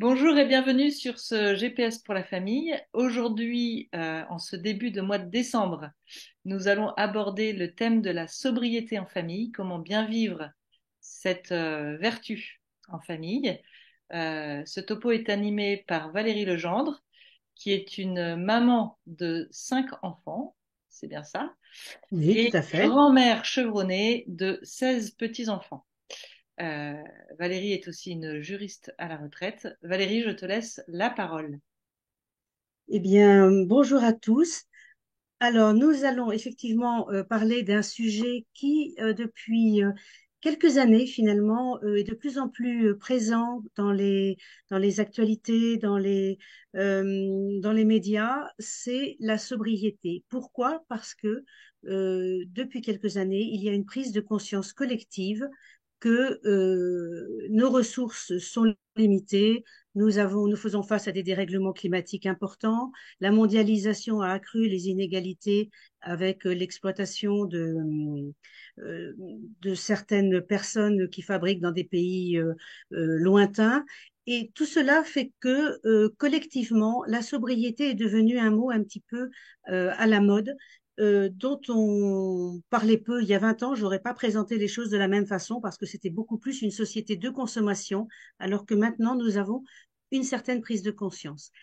Bonjour et bienvenue sur ce GPS pour la famille. Aujourd'hui, en ce début de mois de décembre, nous allons aborder le thème de la sobriété en famille, comment bien vivre cette vertu en famille. Ce topo est animé par Valérie Legendre, qui est une maman de 5 enfants, c'est bien ça, Oui, tout et à fait. grand-mère chevronnée de 16 petits-enfants. Euh, Valérie est aussi une juriste à la retraite. Valérie, je te laisse la parole. Eh bien, bonjour à tous. Alors, nous allons effectivement parler d'un sujet qui, depuis quelques années, finalement, est de plus en plus présent dans les actualités, dans les médias, c'est la sobriété. Pourquoi? Parce que depuis quelques années, il y a une prise de conscience collective que nos ressources sont limitées. Nous faisons face à des dérèglements climatiques importants. La mondialisation a accru les inégalités avec l'exploitation euh, de certaines personnes qui fabriquent dans des pays lointains. Et tout cela fait que collectivement, la sobriété est devenue un mot un petit peu à la mode, dont on parlait peu il y a 20 ans. J'aurais pas présenté les choses de la même façon parce que c'était beaucoup plus une société de consommation, alors que maintenant nous avons une certaine prise de conscience.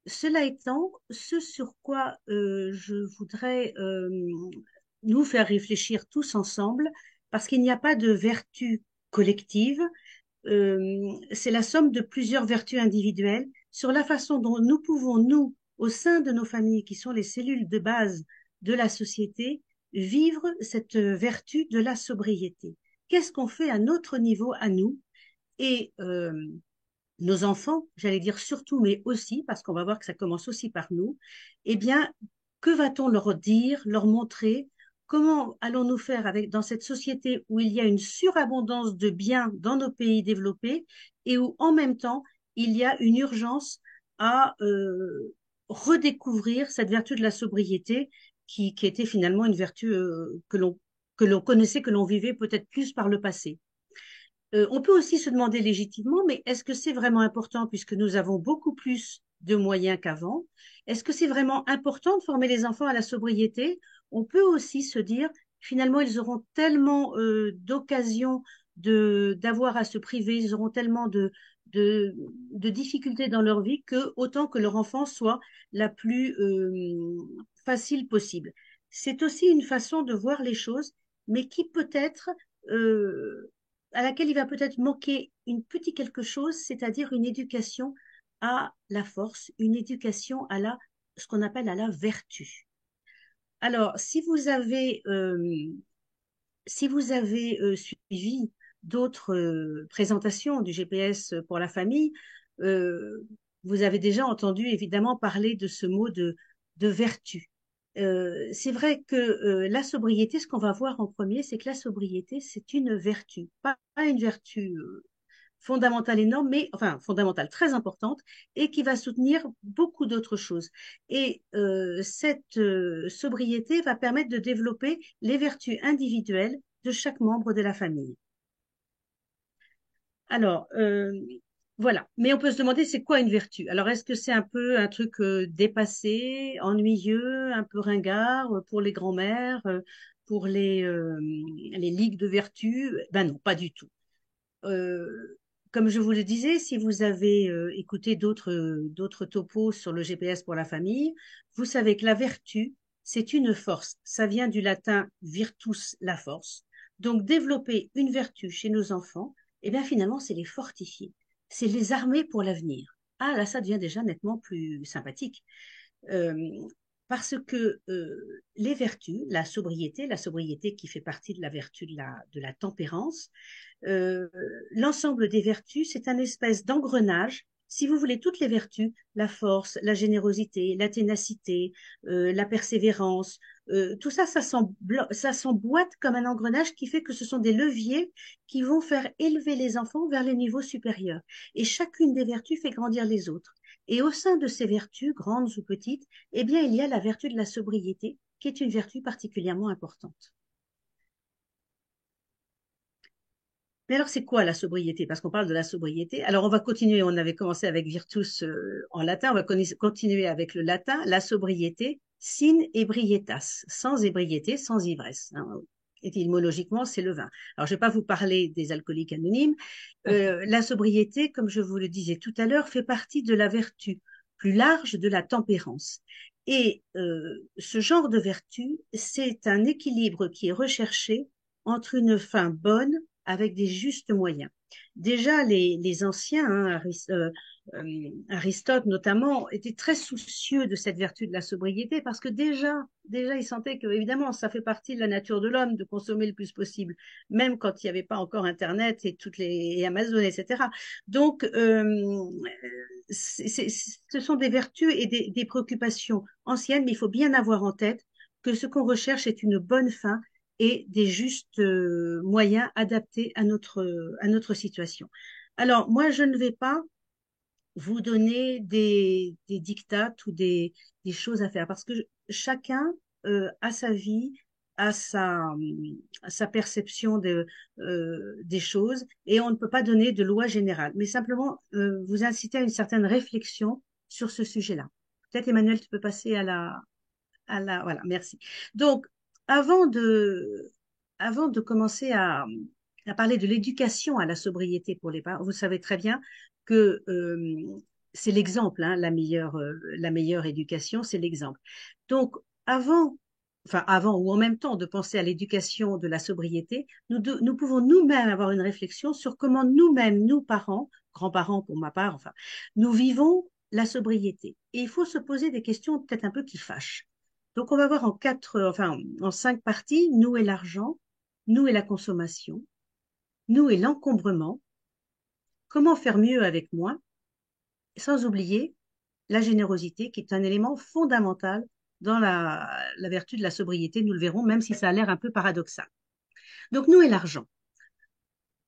Cela étant, ce sur quoi je voudrais nous faire réfléchir tous ensemble, parce qu'il n'y a pas de vertu collective, c'est la somme de plusieurs vertus individuelles sur la façon dont nous pouvons, nous, au sein de nos familles, qui sont les cellules de base de la société, vivre cette vertu de la sobriété. Qu'est-ce qu'on fait à notre niveau, à nous? Et nos enfants, j'allais dire surtout, mais aussi, parce qu'on va voir que ça commence aussi par nous, eh bien, que va-t-on leur dire, leur montrer? Comment allons-nous faire dans cette société où il y a une surabondance de biens dans nos pays développés et où en même temps il y a une urgence à redécouvrir cette vertu de la sobriété qui était finalement une vertu que l'on connaissait, que l'on vivait peut-être plus par le passé. On peut aussi se demander légitimement, mais est-ce que c'est vraiment important puisque nous avons beaucoup plus de moyens qu'avant? Est-ce que c'est vraiment important de former les enfants à la sobriété? On peut aussi se dire, finalement, ils auront tellement d'occasions d'avoir à se priver, ils auront tellement de difficultés dans leur vie que autant que leur enfance soit la plus facile possible. C'est aussi une façon de voir les choses, mais qui peut-être à laquelle il va peut-être manquer une petite quelque chose, c'est-à-dire une éducation à la force, une éducation à ce qu'on appelle à la vertu. Alors, si vous avez suivi d'autres présentations du GPS pour la famille, euh, vous avez déjà entendu évidemment parler de ce mot de vertu. C'est vrai que la sobriété, ce qu'on va voir en premier, c'est que la sobriété, c'est une vertu, pas une vertu fondamentale énorme, mais enfin fondamentale très importante et qui va soutenir beaucoup d'autres choses. Et cette sobriété va permettre de développer les vertus individuelles de chaque membre de la famille. Alors, voilà. Mais on peut se demander, c'est quoi une vertu? Alors, est-ce que c'est un peu un truc dépassé, ennuyeux, un peu ringard pour les grands-mères, pour les ligues de vertu? Ben non, pas du tout. Euh, Comme je vous le disais, si vous avez écouté d'autres topos sur le GPS pour la famille, vous savez que la vertu, c'est une force. Ça vient du latin virtus, la force. Donc, développer une vertu chez nos enfants, eh bien, finalement, c'est les fortifier. C'est les armer pour l'avenir. Ah, là, ça devient déjà nettement plus sympathique. Euh, Parce que les vertus, la sobriété qui fait partie de la vertu de la tempérance, euh, l'ensemble des vertus, c'est un espèce d'engrenage. Si vous voulez toutes les vertus, la force, la générosité, la ténacité, la persévérance, tout ça, ça s'emboîte comme un engrenage qui fait que ce sont des leviers qui vont faire élever les enfants vers les niveaux supérieurs. Et chacune des vertus fait grandir les autres. Et au sein de ces vertus, grandes ou petites, eh bien, il y a la vertu de la sobriété, qui est une vertu particulièrement importante. Mais alors, c'est quoi la sobriété? Parce qu'on parle de la sobriété. Alors, on va continuer. On avait commencé avec virtus en latin. On va continuer avec le latin. La sobriété, sine ebrietas, sans ébriété, sans ivresse, hein. Étymologiquement, c'est le vin. Alors, je ne vais pas vous parler des alcooliques anonymes. La sobriété, comme je vous le disais tout à l'heure, fait partie de la vertu plus large de la tempérance. Et ce genre de vertu, c'est un équilibre qui est recherché entre une fin bonne avec des justes moyens. Déjà, les anciens, hein, Aristote notamment, étaient très soucieux de cette vertu de la sobriété parce que déjà, ils sentaient que, évidemment, ça fait partie de la nature de l'homme de consommer le plus possible, même quand il n'y avait pas encore Internet et et Amazon, etc. Donc, ce sont des vertus et des préoccupations anciennes, mais il faut bien avoir en tête que ce qu'on recherche est une bonne fin et des justes moyens adaptés à notre situation. Alors, moi, je ne vais pas vous donner des dictates ou des choses à faire parce que chacun a sa vie, a sa perception des choses et on ne peut pas donner de loi générale, mais simplement vous inciter à une certaine réflexion sur ce sujet-là. Peut-être, Emmanuel, tu peux passer voilà, merci. Donc, avant de, avant de commencer à parler de l'éducation à la sobriété pour les parents, vous savez très bien que c'est l'exemple, hein, la meilleure éducation, c'est l'exemple. Donc, avant ou en même temps de penser à l'éducation de la sobriété, nous pouvons nous-mêmes avoir une réflexion sur comment nous-mêmes, nous parents, grands-parents pour ma part, enfin, nous vivons la sobriété. Et il faut se poser des questions peut-être un peu qui fâchent. Donc, on va voir en 5 parties, nous et l'argent, nous et la consommation, nous et l'encombrement, comment faire mieux avec moins, sans oublier la générosité, qui est un élément fondamental dans la vertu de la sobriété, nous le verrons, même si ça a l'air un peu paradoxal. Donc, nous et l'argent.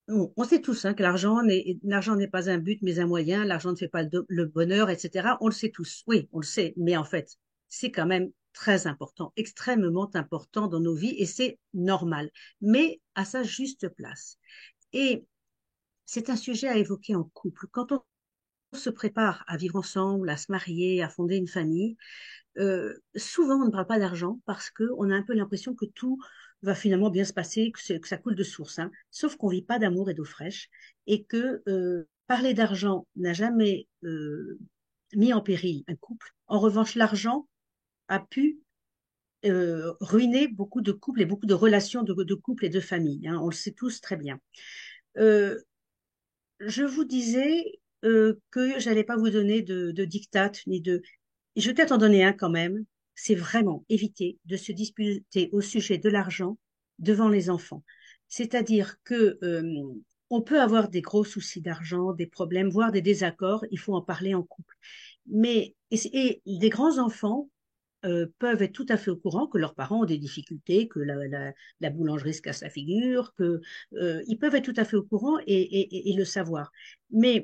On sait tous hein, que l'argent n'est pas un but, mais un moyen. L'argent ne fait pas le bonheur, etc. On le sait tous. Oui, on le sait. Mais en fait, c'est quand même très important, extrêmement important dans nos vies et c'est normal, mais à sa juste place. Et c'est un sujet à évoquer en couple. Quand on se prépare à vivre ensemble, à se marier, à fonder une famille, souvent on ne parle pas d'argent parce qu'on a un peu l'impression que tout va finalement bien se passer, que ça coule de source, hein. Sauf qu'on ne vit pas d'amour et d'eau fraîche et que parler d'argent n'a jamais mis en péril un couple. En revanche, l'argent a pu ruiner beaucoup de couples et beaucoup de relations de couples et de familles, hein. On le sait tous très bien. Euh, je vous disais que j'allais pas vous donner de diktat ni de. Je vais peut-être en donner un quand même. C'est vraiment éviter de se disputer au sujet de l'argent devant les enfants. C'est-à-dire que on peut avoir des gros soucis d'argent, des problèmes, voire des désaccords. Il faut en parler en couple. Mais et des grands enfants peuvent être tout à fait au courant que leurs parents ont des difficultés, que la boulangerie se casse la figure, que ils peuvent être tout à fait au courant et le savoir. Mais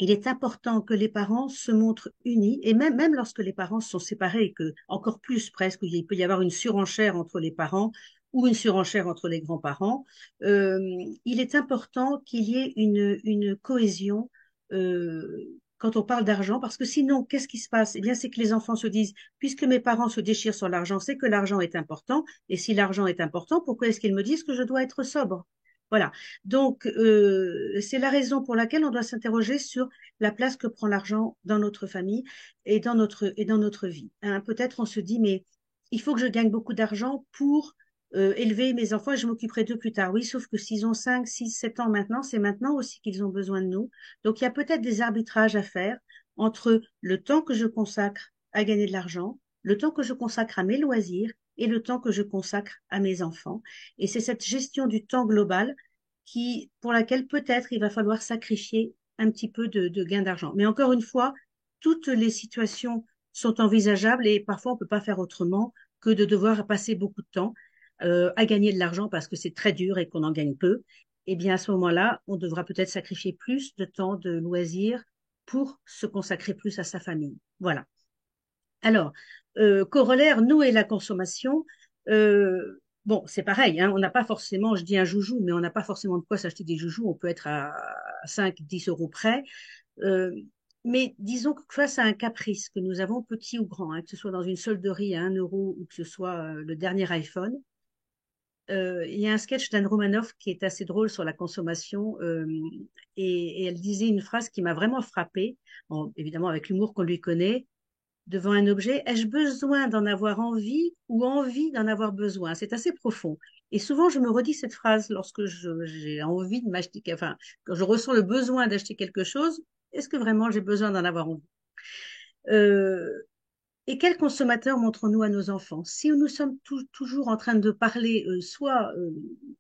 il est important que les parents se montrent unis, et même lorsque les parents sont séparés, que encore plus presque, il peut y avoir une surenchère entre les parents ou une surenchère entre les grands-parents, euh, il est important qu'il y ait une cohésion quand on parle d'argent, parce que sinon, qu'est-ce qui se passe? Eh bien, c'est que les enfants se disent, puisque mes parents se déchirent sur l'argent, c'est que l'argent est important, et si l'argent est important, pourquoi est-ce qu'ils me disent que je dois être sobre? Voilà. Donc, c'est la raison pour laquelle on doit s'interroger sur la place que prend l'argent dans notre famille et dans notre vie, hein. Peut-être on se dit, mais il faut que je gagne beaucoup d'argent pour élever mes enfants et je m'occuperai d'eux plus tard. Oui, sauf que s'ils ont 5, 6, 7 ans maintenant, c'est maintenant aussi qu'ils ont besoin de nous. Donc, il y a peut-être des arbitrages à faire entre le temps que je consacre à gagner de l'argent, le temps que je consacre à mes loisirs et le temps que je consacre à mes enfants. Et c'est cette gestion du temps global pour laquelle peut-être il va falloir sacrifier un petit peu de gain d'argent. Mais encore une fois, toutes les situations sont envisageables et parfois on ne peut pas faire autrement que de devoir passer beaucoup de temps à gagner de l'argent parce que c'est très dur et qu'on en gagne peu. Eh bien, à ce moment-là, on devra peut-être sacrifier plus de temps de loisirs pour se consacrer plus à sa famille. Voilà. Alors, corollaire, nous et la consommation. bon, c'est pareil, hein, on n'a pas forcément, je dis un joujou, mais on n'a pas forcément de quoi s'acheter des joujoux. On peut être à 5, 10 euros près. Euh, mais disons que face à un caprice que nous avons, petit ou grand, hein, que ce soit dans une solderie à 1 euro ou que ce soit le dernier iPhone, il y a un sketch d'Anne Romanoff qui est assez drôle sur la consommation et elle disait une phrase qui m'a vraiment frappée, évidemment avec l'humour qu'on lui connaît, devant un objet, ai-je besoin d'en avoir envie ou envie d'en avoir besoin? C'est assez profond. Et souvent, je me redis cette phrase lorsque j'ai envie de m'acheter, enfin, quand je ressens le besoin d'acheter quelque chose, est-ce que vraiment j'ai besoin d'en avoir envie? Euh, et quel consommateur montrons-nous à nos enfants? Si nous sommes toujours en train de parler soit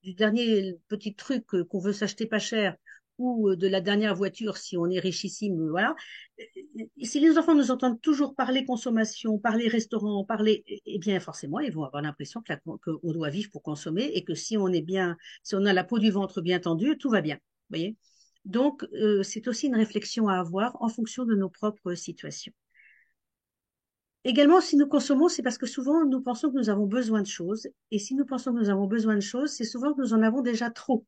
du dernier petit truc qu'on veut s'acheter pas cher ou de la dernière voiture si on est richissime, voilà. Si les enfants nous entendent toujours parler consommation, parler restaurant, parler, eh bien forcément, ils vont avoir l'impression qu'on doit vivre pour consommer et que si on est bien, si on a la peau du ventre bien tendue, tout va bien. Vous voyez? Donc, c'est aussi une réflexion à avoir en fonction de nos propres situations. Également, si nous consommons, c'est parce que souvent nous pensons que nous avons besoin de choses. Et si nous pensons que nous avons besoin de choses, c'est souvent que nous en avons déjà trop.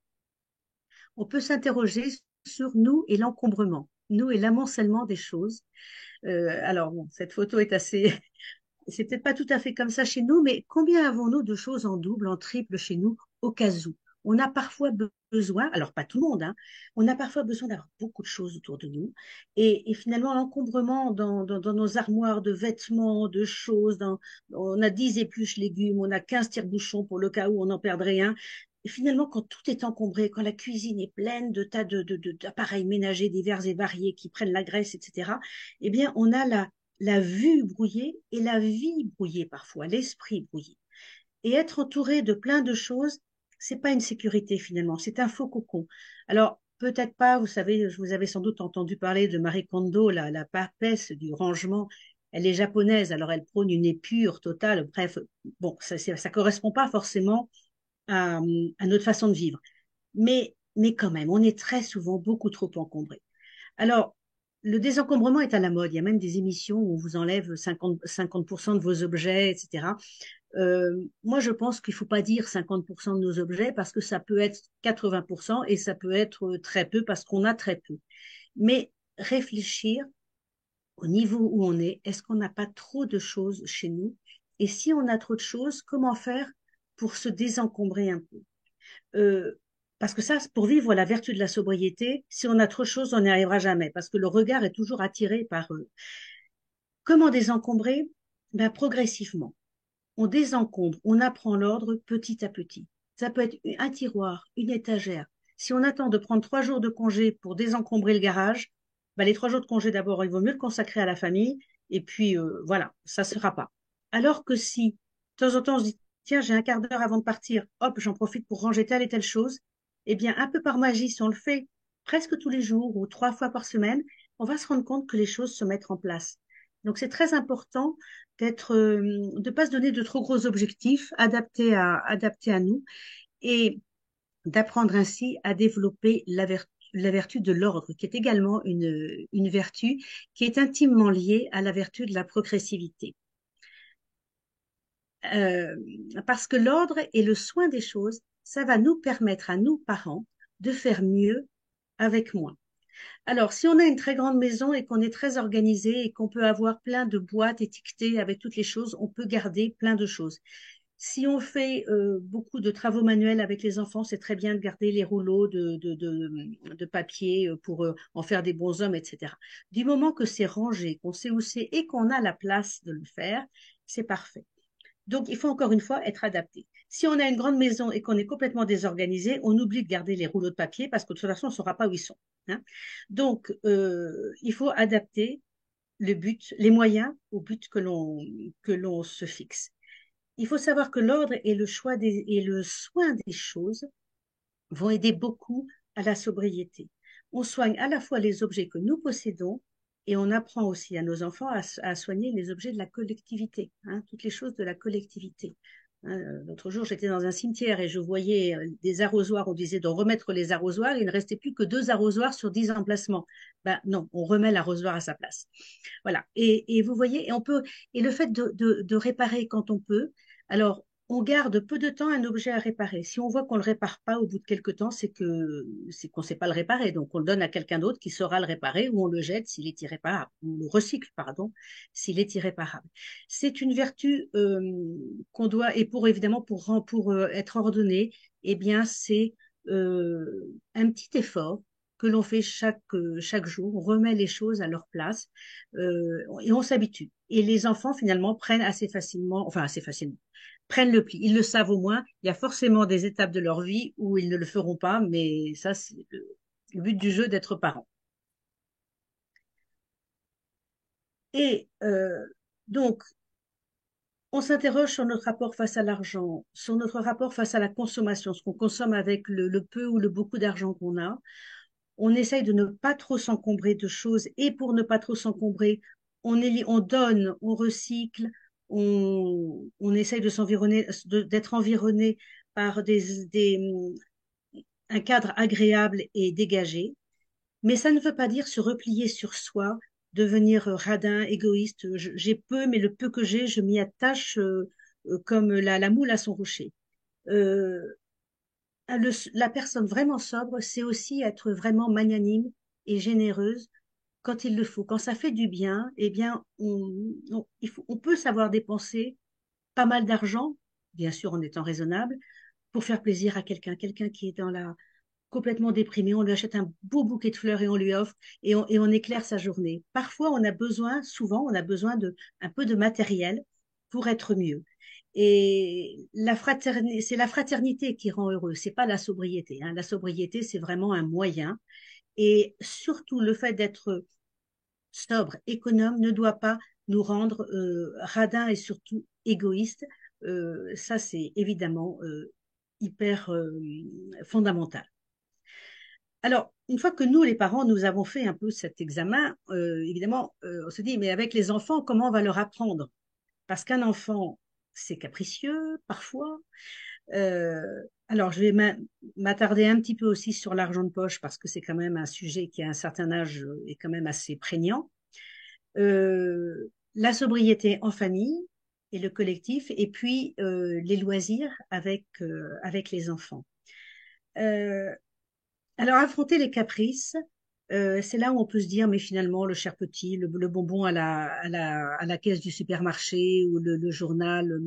On peut s'interroger sur nous et l'encombrement, nous et l'amoncellement des choses. Alors, bon, cette photo est assez, c'est peut-être pas tout à fait comme ça chez nous, mais combien avons-nous de choses en double, en triple chez nous, au cas où? On a parfois besoin, alors pas tout le monde, hein, on a parfois besoin d'avoir beaucoup de choses autour de nous. Et finalement, l'encombrement dans nos armoires de vêtements, de choses, on a 10 épluches légumes, on a 15 tire-bouchons pour le cas où on en perdrait un. Et finalement, quand tout est encombré, quand la cuisine est pleine de tas d'appareils ménagers divers et variés qui prennent la graisse, etc., eh bien, on a la vue brouillée et la vie brouillée parfois, l'esprit brouillé. Et être entouré de plein de choses, c'est pas une sécurité finalement, c'est un faux cocon. Alors, peut-être pas, vous savez, vous avez sans doute entendu parler de Marie Kondo, la papesse du rangement. Elle est japonaise, alors elle prône une épure totale. Bref, bon, ça correspond pas forcément à notre façon de vivre. Mais quand même, on est très souvent beaucoup trop encombré. Alors, le désencombrement est à la mode. Il y a même des émissions où on vous enlève 50% de vos objets, etc. Moi, je pense qu'il ne faut pas dire 50% de nos objets parce que ça peut être 80% et ça peut être très peu parce qu'on a très peu. Mais réfléchir au niveau où on est, est-ce qu'on n'a pas trop de choses chez nous? Et si on a trop de choses, comment faire pour se désencombrer un peu? Euh, Parce que ça, pour vivre la vertu de la sobriété, si on a trop de choses, on n'y arrivera jamais, parce que le regard est toujours attiré par eux. Comment désencombrer? Ben, progressivement. On désencombre, on apprend l'ordre petit à petit. Ça peut être un tiroir, une étagère. Si on attend de prendre 3 jours de congé pour désencombrer le garage, ben, les 3 jours de congé, d'abord, il vaut mieux le consacrer à la famille, et puis voilà, ça ne sera pas. Alors que si, de temps en temps, on se dit, tiens, j'ai un quart d'heure avant de partir, hop, j'en profite pour ranger telle et telle chose, eh bien, un peu par magie, si on le fait presque tous les jours ou 3 fois par semaine, on va se rendre compte que les choses se mettent en place. Donc, c'est très important de ne pas se donner de trop gros objectifs, adaptés à nous, et d'apprendre ainsi à développer la vertu de l'ordre, qui est également une vertu qui est intimement liée à la vertu de la progressivité. Euh, Parce que l'ordre et le soin des choses, ça va nous permettre à nous, parents, de faire mieux avec moins. Alors, si on a une très grande maison et qu'on est très organisé et qu'on peut avoir plein de boîtes étiquetées avec toutes les choses, on peut garder plein de choses. Si on fait beaucoup de travaux manuels avec les enfants, c'est très bien de garder les rouleaux de papier pour en faire des bons hommes, etc. Du moment que c'est rangé, qu'on sait où c'est et qu'on a la place de le faire, c'est parfait. Donc, il faut encore une fois être adapté. Si on a une grande maison et qu'on est complètement désorganisé, on oublie de garder les rouleaux de papier parce que de toute façon, on ne saura pas où ils sont, hein. Donc, il faut adapter le but, les moyens au but que l'on se fixe. Il faut savoir que l'ordre et le soin des choses vont aider beaucoup à la sobriété. On soigne à la fois les objets que nous possédons et on apprend aussi à nos enfants à soigner les objets de la collectivité, hein, toutes les choses de la collectivité. Hein, l'autre jour, j'étais dans un cimetière et je voyais des arrosoirs. On disait de remettre les arrosoirs. Il ne restait plus que 2 arrosoirs sur 10 emplacements. Ben non, on remet l'arrosoir à sa place. Voilà. Et vous voyez, et le fait de réparer quand on peut. Alors, on garde peu de temps un objet à réparer. Si on voit qu'on ne le répare pas au bout de quelque temps, c'est qu'on ne sait pas le réparer. Donc, on le donne à quelqu'un d'autre qui saura le réparer ou on le jette s'il est irréparable, ou on le recycle, pardon, s'il est irréparable. C'est une vertu qu'on doit, et pour évidemment, pour être ordonné, eh bien, c'est un petit effort que l'on fait chaque jour. On remet les choses à leur place et on s'habitue. Et les enfants, finalement, prennent assez facilement, enfin assez facilement, prennent le pli. Ils le savent au moins. Il y a forcément des étapes de leur vie où ils ne le feront pas, mais ça, c'est le but du jeu d'être parent. Et donc, on s'interroge sur notre rapport face à l'argent, sur notre rapport face à la consommation, ce qu'on consomme avec le peu ou le beaucoup d'argent qu'on a. On essaye de ne pas trop s'encombrer de choses et pour ne pas trop s'encombrer, on donne, on recycle, on essaye de s'environner, d'être environné par un cadre agréable et dégagé. Mais ça ne veut pas dire se replier sur soi, devenir radin, égoïste. J'ai peu, mais le peu que j'ai, je m'y attache comme la moule à son rocher. Euh, la personne vraiment sobre, c'est aussi être vraiment magnanime et généreuse quand il le faut. Quand ça fait du bien, eh bien, on peut savoir dépenser pas mal d'argent, bien sûr en étant raisonnable, pour faire plaisir à quelqu'un qui est complètement déprimé. On lui achète un beau bouquet de fleurs et on lui offre et on éclaire sa journée. Parfois, souvent, on a besoin de un peu de matériel pour être mieux. Et c'est la fraternité qui rend heureux, c'est pas la sobriété, hein. La sobriété, c'est vraiment un moyen. Et surtout, le fait d'être sobre, économe, ne doit pas nous rendre radins et surtout égoïstes. Ça, c'est évidemment hyper fondamental. Alors, une fois que nous, les parents, nous avons fait un peu cet examen, évidemment, on se dit, mais avec les enfants, comment on va leur apprendre? Parce qu'un enfant, c'est capricieux parfois. Euh, alors, je vais m'attarder un petit peu aussi sur l'argent de poche parce que c'est quand même un sujet qui, à un certain âge, est quand même assez prégnant. La sobriété en famille et le collectif, et puis les loisirs avec les enfants. Euh, alors, affronter les caprices, c'est là où on peut se dire, mais finalement, le cher petit, le bonbon à la caisse du supermarché ou le journal,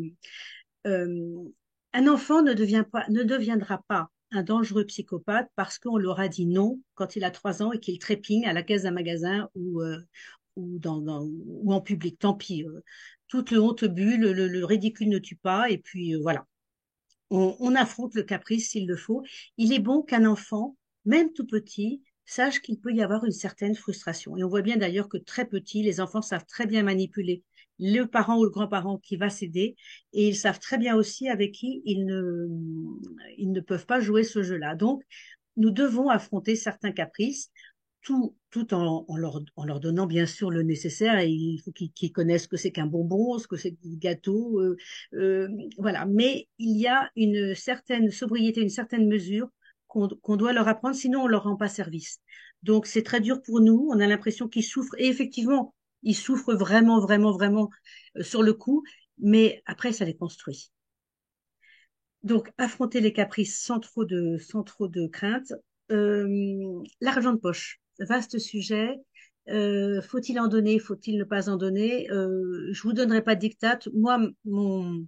un enfant ne deviendra pas un dangereux psychopathe parce qu'on leur a dit non quand il a 3 ans et qu'il trépigne à la caisse d'un magasin ou en public. Tant pis, toute le honte bue, le ridicule ne tue pas, et puis voilà. On affronte le caprice s'il le faut. Il est bon qu'un enfant, même tout petit, sache qu'il peut y avoir une certaine frustration. Et on voit bien d'ailleurs que très petit, les enfants savent très bien manipuler le parent ou le grand-parent qui va s'aider, et ils savent très bien aussi avec qui ils ne peuvent pas jouer ce jeu-là. Donc, nous devons affronter certains caprices, tout en leur donnant bien sûr le nécessaire. Et il faut qu'ils connaissent ce que c'est qu'un bonbon, ce que c'est qu'un gâteau, euh, voilà. Mais il y a une certaine sobriété, une certaine mesure qu'on doit leur apprendre, sinon on leur rend pas service. Donc c'est très dur pour nous. On a l'impression qu'ils souffrent, et effectivement, ils souffrent vraiment, vraiment, vraiment sur le coup. Mais après, ça les construit. Donc, affronter les caprices sans trop de crainte. L'argent de poche, vaste sujet. Faut-il en donner, faut-il ne pas en donner? Je vous donnerai pas de diktat. Moi, mon-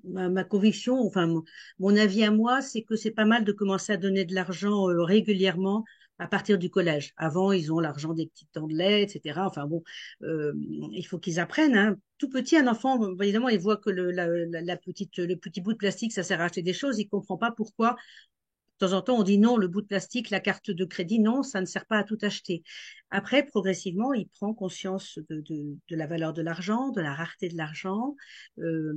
ma conviction, enfin mon avis à moi, c'est que c'est pas mal de commencer à donner de l'argent régulièrement à partir du collège. Avant, ils ont l'argent des petits temps de lait, etc. Enfin bon, il faut qu'ils apprennent, hein. Tout petit, un enfant, évidemment, il voit que le petit bout de plastique, ça sert à acheter des choses. Il comprend pas pourquoi. De temps en temps, on dit non, le bout de plastique, la carte de crédit, non, ça ne sert pas à tout acheter. Après, progressivement, il prend conscience de la valeur de l'argent, de la rareté de l'argent. Euh,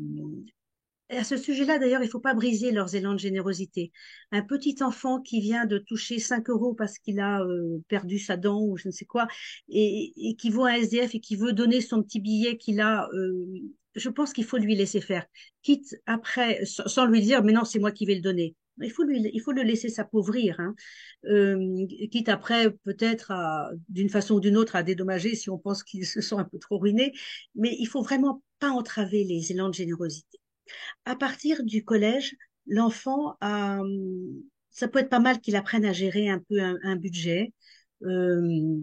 et à ce sujet-là, d'ailleurs, il ne faut pas briser leurs élans de générosité. Un petit enfant qui vient de toucher 5 euros parce qu'il a perdu sa dent ou je ne sais quoi, et qui voit un SDF et qui veut donner son petit billet qu'il a, je pense qu'il faut lui laisser faire. Quitte après, sans lui dire, mais non, c'est moi qui vais le donner. Il faut le laisser s'appauvrir, hein. Quitte après, peut-être, d'une façon ou d'une autre, à dédommager si on pense qu'ils se sont un peu trop ruinés. Mais il faut vraiment pas entraver les élans de générosité. À partir du collège, l'enfant a, ça peut être pas mal qu'il apprenne à gérer un peu un budget. Euh,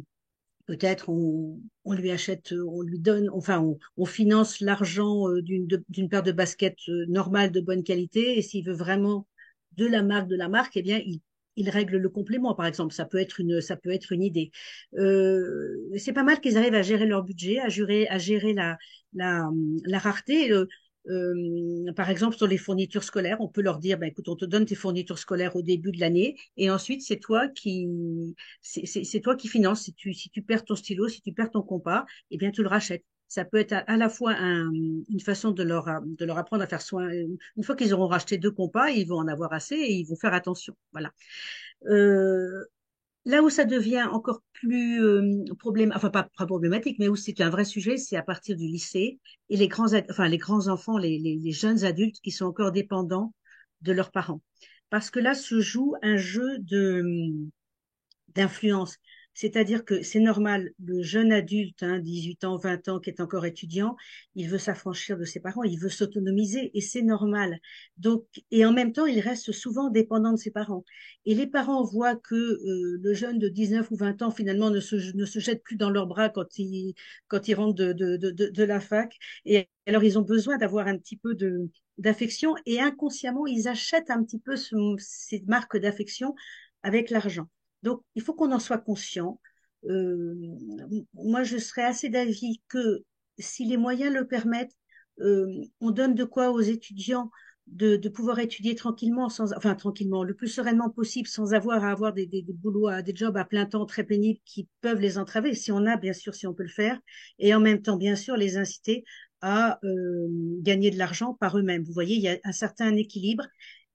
Peut-être on lui achète, on lui donne, enfin on finance l'argent d'une paire de baskets normales de bonne qualité. Et s'il veut vraiment de la marque, eh bien il règle le complément, par exemple. Ça peut être une idée. C'est pas mal qu'ils arrivent à gérer leur budget, à gérer la, la rareté. Par exemple, sur les fournitures scolaires, on peut leur dire, ben, écoute, on te donne tes fournitures scolaires au début de l'année, et ensuite c'est toi qui finances. Si tu perds ton stylo, si tu perds ton compas, eh bien, tu le rachètes. Ça peut être à la fois une façon de leur apprendre à faire soin. Une fois qu'ils auront racheté deux compas, ils vont en avoir assez et ils vont faire attention. Voilà. Euh, Là où ça devient encore plus enfin pas problématique, mais où c'est un vrai sujet, c'est à partir du lycée et enfin les grands enfants, les jeunes adultes qui sont encore dépendants de leurs parents. Parce que là se joue un jeu d'influence. C'est-à-dire que c'est normal, le jeune adulte, 18 ans, 20 ans, qui est encore étudiant, il veut s'affranchir de ses parents, il veut s'autonomiser, et c'est normal. Donc, et en même temps, il reste souvent dépendant de ses parents. Et les parents voient que le jeune de 19 ou 20 ans, finalement, ne se jette plus dans leurs bras quand il rentre de la fac. Et alors, ils ont besoin d'avoir un petit peu d'affection, et inconsciemment, ils achètent un petit peu ces marques d'affection avec l'argent. Donc, il faut qu'on en soit conscient. Euh, Moi, je serais assez d'avis que si les moyens le permettent, on donne de quoi aux étudiants de pouvoir étudier tranquillement, enfin tranquillement, le plus sereinement possible, sans avoir à avoir des boulots, des jobs à plein temps très pénibles qui peuvent les entraver, si on a, bien sûr, si on peut le faire, et en même temps, bien sûr, les inciter à gagner de l'argent par eux-mêmes. Vous voyez, il y a un certain équilibre,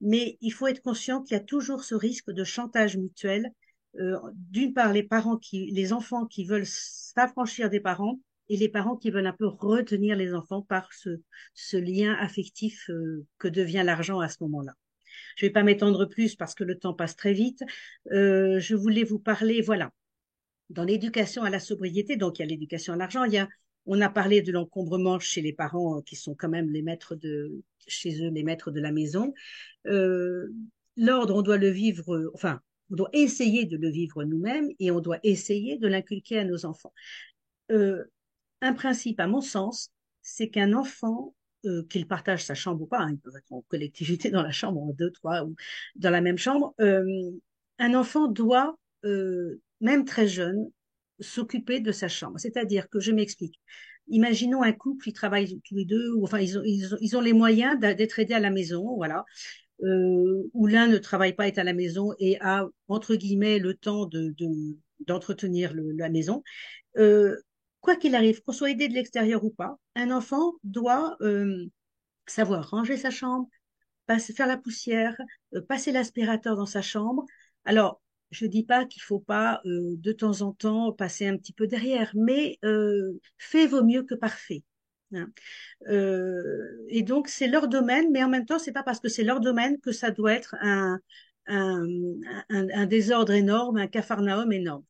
mais il faut être conscient qu'il y a toujours ce risque de chantage mutuel, d'une part les enfants qui veulent s'affranchir des parents et les parents qui veulent un peu retenir les enfants par ce lien affectif que devient l'argent à ce moment-là. Je ne vais pas m'étendre plus parce que le temps passe très vite. Je voulais vous parler, voilà, dans l'éducation à la sobriété, donc il y a l'éducation à l'argent, on a parlé de l'encombrement chez les parents qui sont quand même chez eux, les maîtres de la maison. Euh, L'ordre, on doit le vivre, enfin, on doit essayer de le vivre nous-mêmes et on doit essayer de l'inculquer à nos enfants. Euh, un principe, à mon sens, c'est qu'un enfant, qu'il partage sa chambre ou pas, ils peuvent être en collectivité dans la chambre, en deux, trois, ou dans la même chambre, un enfant doit, même très jeune, s'occuper de sa chambre. C'est-à-dire que, je m'explique, imaginons un couple, ils travaillent tous les deux, ou enfin, ils ont les moyens d'être aidés à la maison, voilà, où l'un ne travaille pas, est à la maison et a, entre guillemets, le temps d'entretenir la maison. Euh, Quoi qu'il arrive, qu'on soit aidé de l'extérieur ou pas, un enfant doit savoir ranger sa chambre, faire la poussière, passer l'aspirateur dans sa chambre. Alors, je dis pas qu'il faut pas de temps en temps passer un petit peu derrière, mais fait vaut mieux que parfait. Hein. Et donc, c'est leur domaine, mais en même temps, c'est pas parce que c'est leur domaine que ça doit être un, un désordre énorme, un capharnaüm énorme.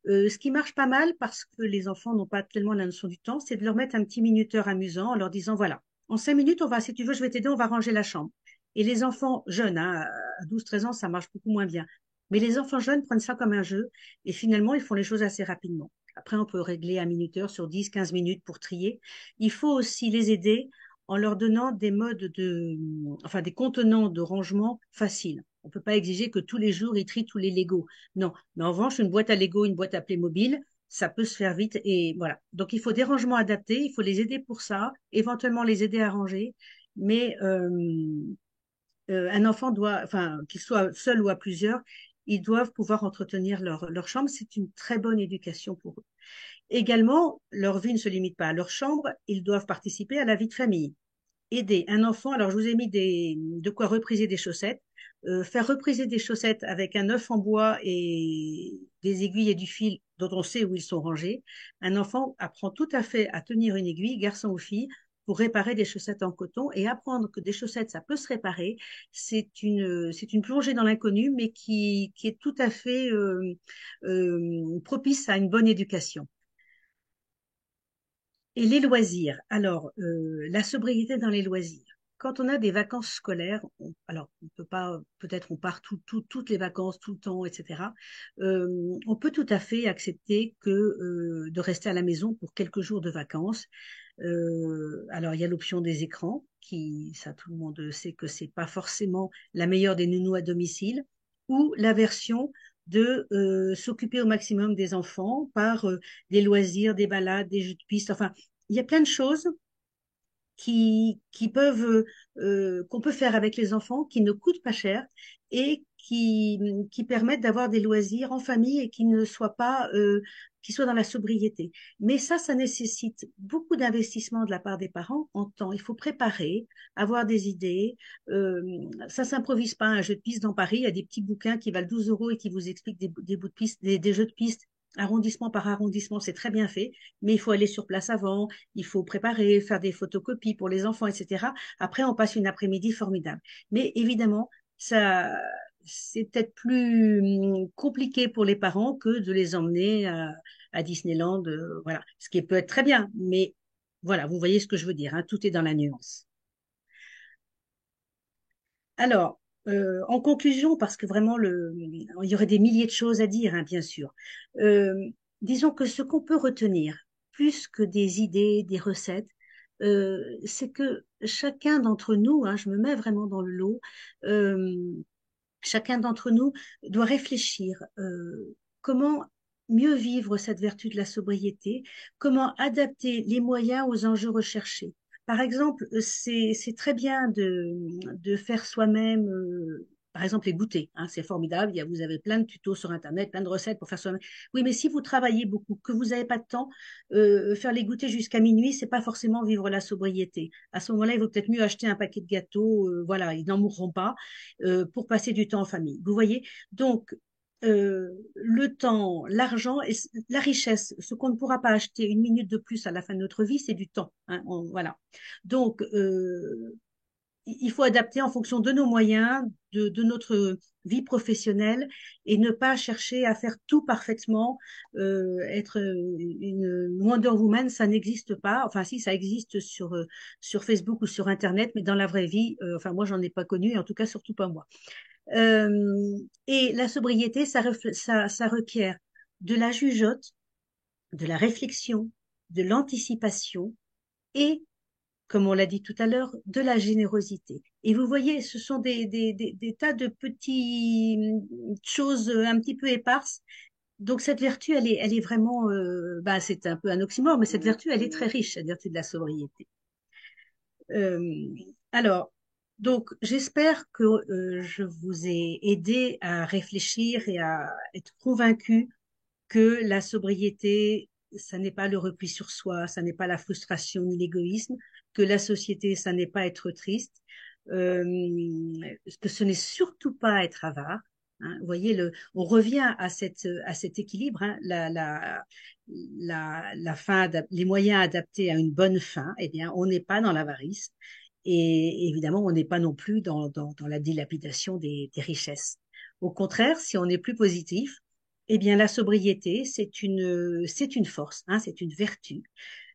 Ce qui marche pas mal parce que les enfants n'ont pas tellement la notion du temps, c'est de leur mettre un petit minuteur amusant en leur disant, voilà, en 5 minutes, si tu veux, je vais t'aider, on va ranger la chambre. Et les enfants jeunes, à 12, 13 ans, ça marche beaucoup moins bien. Mais les enfants jeunes prennent ça comme un jeu et finalement, ils font les choses assez rapidement. Après, on peut régler un minuteur sur 10, 15 minutes pour trier. Il faut aussi les aider en leur donnant enfin, des contenants de rangement faciles. On ne peut pas exiger que tous les jours, ils trient tous les Legos. Non. Mais en revanche, une boîte à Lego, une boîte à Playmobil, ça peut se faire vite et voilà. Donc, il faut des rangements adaptés, il faut les aider pour ça, éventuellement les aider à ranger. Mais un enfant doit, enfin, qu'il soit seul ou à plusieurs, ils doivent pouvoir entretenir leur chambre. C'est une très bonne éducation pour eux. Également, leur vie ne se limite pas à leur chambre, ils doivent participer à la vie de famille. Aider un enfant, alors je vous ai mis de quoi repriser des chaussettes. Faire repriser des chaussettes avec un œuf en bois et des aiguilles et du fil dont on sait où ils sont rangés. Un enfant apprend tout à fait à tenir une aiguille, garçon ou fille, pour réparer des chaussettes en coton et apprendre que des chaussettes, ça peut se réparer. C'est une plongée dans l'inconnu, mais qui est tout à fait propice à une bonne éducation. Et les loisirs. Alors, la sobriété dans les loisirs. Quand on a des vacances scolaires, alors on peut pas, peut-être on part toutes les vacances, tout le temps, etc. Euh, on peut tout à fait accepter que de rester à la maison pour quelques jours de vacances. Alors, il y a l'option des écrans, qui, ça, tout le monde sait que c'est pas forcément la meilleure des nounous à domicile, ou la version de s'occuper au maximum des enfants par des loisirs, des balades, des jeux de piste. Enfin, il y a plein de choses qui peuvent qu'on peut faire avec les enfants, qui ne coûtent pas cher et qui permettent d'avoir des loisirs en famille et qui ne soient pas qui soient dans la sobriété. Mais ça nécessite beaucoup d'investissement de la part des parents en temps. Il faut préparer, avoir des idées. Euh, Ça s'improvise pas. Un jeu de piste dans Paris, il y a des petits bouquins qui valent 12 euros et qui vous expliquent des bouts de piste, des jeux de piste arrondissement par arrondissement, c'est très bien fait, mais il faut aller sur place avant, il faut préparer, faire des photocopies pour les enfants, etc. Après, on passe une après-midi formidable. Mais évidemment, ça, c'est peut-être plus compliqué pour les parents que de les emmener à Disneyland, voilà. Ce qui peut être très bien, mais voilà, vous voyez ce que je veux dire, hein, tout est dans la nuance. Alors, en conclusion, parce que vraiment, il y aurait des milliers de choses à dire, hein, bien sûr. Euh, Disons que ce qu'on peut retenir, plus que des idées, des recettes, c'est que chacun d'entre nous, hein, je me mets vraiment dans le lot, euh, chacun d'entre nous doit réfléchir comment mieux vivre cette vertu de la sobriété, comment adapter les moyens aux enjeux recherchés. Par exemple, c'est très bien de faire soi-même, par exemple, les goûters. Hein, c'est formidable. Vous avez plein de tutos sur Internet, plein de recettes pour faire soi-même. Oui, mais si vous travaillez beaucoup, que vous n'avez pas de temps, faire les goûters jusqu'à minuit, c'est pas forcément vivre la sobriété. À ce moment-là, il vaut peut-être mieux acheter un paquet de gâteaux. Voilà, ils n'en mourront pas pour passer du temps en famille. Vous voyez? Donc, le temps, l'argent et la richesse, ce qu'on ne pourra pas acheter une minute de plus à la fin de notre vie, c'est du temps. Hein, voilà. Donc, il faut adapter en fonction de nos moyens, de notre vie professionnelle et ne pas chercher à faire tout parfaitement, être une Wonder Woman, ça n'existe pas. Enfin, si, ça existe sur Facebook ou sur Internet, mais dans la vraie vie, enfin, moi, j'en ai pas connu, et en tout cas, surtout pas moi. Et la sobriété, ça requiert de la jugeote, de la réflexion, de l'anticipation et, comme on l'a dit tout à l'heure, de la générosité. Et vous voyez, ce sont des tas de petites choses un petit peu éparses. Donc cette vertu, elle est vraiment, bah, c'est un peu un oxymore, mais cette vertu, elle est très riche, cette vertu de la sobriété. Euh, alors, donc, j'espère que je vous ai aidé à réfléchir et à être convaincu que la sobriété, ça n'est pas le repli sur soi, ça n'est pas la frustration ni l'égoïsme, que la société, ça n'est pas être triste, euh, que ce n'est surtout pas être avare. Hein. Vous voyez, on revient à cet équilibre, hein, la fin, les moyens adaptés à une bonne fin. Eh bien, on n'est pas dans l'avarice et évidemment, on n'est pas non plus dans la dilapidation des richesses. Au contraire, si on est plus positif, eh bien, la sobriété, c'est une force, hein, c'est une vertu.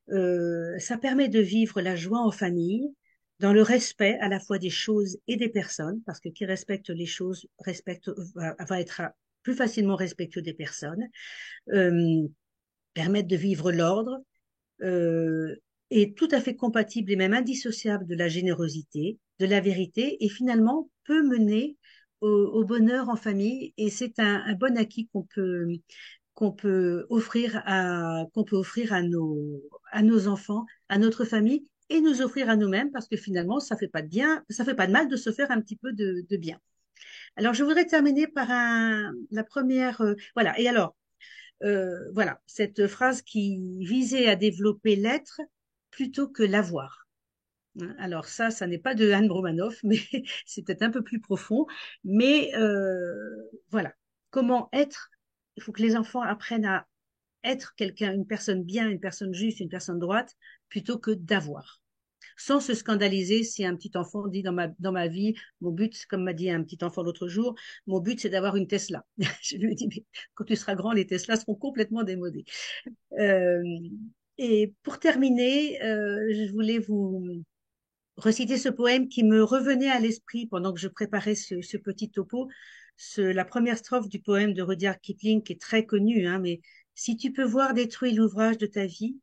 Ça permet de vivre la joie en famille, dans le respect à la fois des choses et des personnes, parce que qui respecte les choses va être plus facilement respectueux des personnes, euh, permettre de vivre l'ordre, euh, est tout à fait compatible et même indissociable de la générosité, de la vérité, et finalement peut mener au bonheur en famille. Et c'est un bon acquis qu'on peut offrir à nos enfants, à notre famille, et nous offrir à nous-mêmes, parce que finalement, ça fait pas de bien, ça fait pas de mal de se faire un petit peu de bien. Alors, je voudrais terminer par la première, voilà. Et alors, voilà, cette phrase qui visait à développer l'être plutôt que l'avoir. Hein. Alors ça n'est pas de Anne Romanoff, mais c'est peut-être un peu plus profond. Mais voilà, comment être, il faut que les enfants apprennent à être quelqu'un, une personne bien, une personne juste, une personne droite, plutôt que d'avoir sans se scandaliser si un petit enfant dit dans ma vie, mon but, comme m'a dit un petit enfant l'autre jour, mon but c'est d'avoir une Tesla. Je lui ai dit, mais quand tu seras grand, les Teslas seront complètement démodés. Euh, Et pour terminer, je voulais vous reciter ce poème qui me revenait à l'esprit pendant que je préparais ce petit topo. La première strophe du poème de Rudyard Kipling, qui est très connu, hein, mais si tu peux voir détruit l'ouvrage de ta vie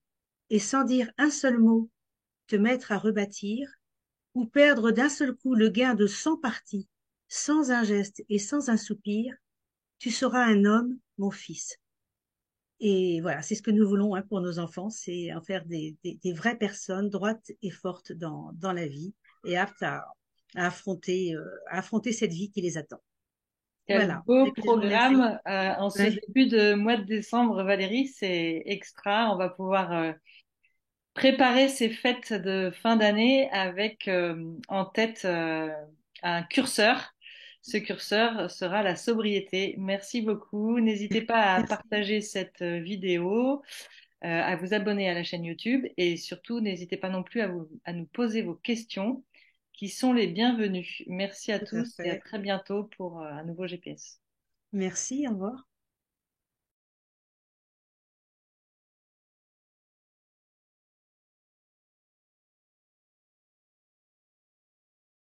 et sans dire un seul mot te mettre à rebâtir, ou perdre d'un seul coup le gain de 100 parties, sans un geste et sans un soupir, tu seras un homme, mon fils. Et voilà, c'est ce que nous voulons, hein, pour nos enfants, c'est en faire des vraies personnes droites et fortes dans la vie et aptes à affronter cette vie qui les attend. Quel Voilà. beau Écoutez, je vous remercie. programme en ce Ouais, début de mois de décembre, Valérie, c'est extra. On va pouvoir préparer ces fêtes de fin d'année avec en tête un curseur. Ce curseur sera la sobriété. Merci beaucoup. N'hésitez pas à merci. partager cette vidéo, à vous abonner à la chaîne YouTube et surtout n'hésitez pas non plus à nous poser vos questions qui sont les bienvenues. Merci à Tout à tous et à fait. très bientôt pour un nouveau GPS. Merci, au revoir.